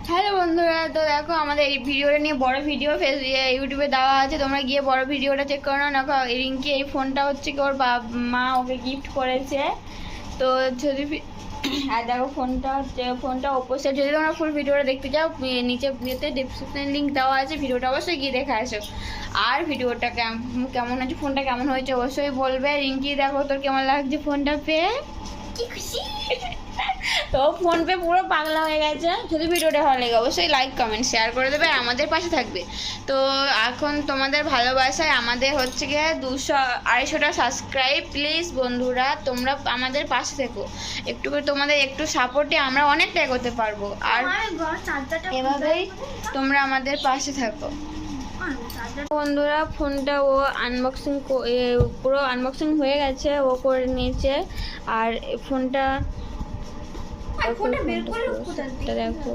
Hello বন্ধুরা, তো দেখো আমাদের এই ভিডিওটা নিয়ে বড় ভিডিও ইউটিউবে দেওয়া আছে, তোমরা গিয়ে বড় ভিডিওটা চেক করো না। দেখো রিঙ্কি এই ফোনটা হচ্ছে কি ওর মা ওকে গিফট করেছে। তো যদি আর দেখো ফোনটা অপোজিট, যদি তোমরা ফুল ভিডিওটা দেখতে চাও নিচে ডিসক্রিপশন লিঙ্ক দেওয়া আছে, ভিডিওটা অবশ্যই গিয়ে দেখে আসো। আর ভিডিওটা কেমন হয়েছে, ফোনটা কেমন হয়েছে অবশ্যই বলবে। রিঙ্কি দেখো তোর কেমন লাগছে ফোনটা পেয়ে? কি খুশি তো ফোন পে পুরো পাগলা হয়ে গেছে। যদি ভিডিওটা ভালো লাগে অবশ্যই লাইক কমেন্ট শেয়ার করে দেবে, আর আমাদের পাশে থাকবে। তো এখন তোমাদের ভালোবাসায় আমাদের হচ্ছে গিয়ে 200-250টা সাবস্ক্রাইব। প্লিজ বন্ধুরা তোমরা আমাদের পাশে থেকো, একটু করে তোমাদের একটু সাপোর্টে আমরা অনেকটা এগোতে পারবো। আর এভাবেই তোমরা আমাদের পাশে থাকো বন্ধুরা। ফোনটা ও পুরো আনবক্সিং হয়ে গেছে, ও করে নিয়েছে। আর ফোনটা দেখো।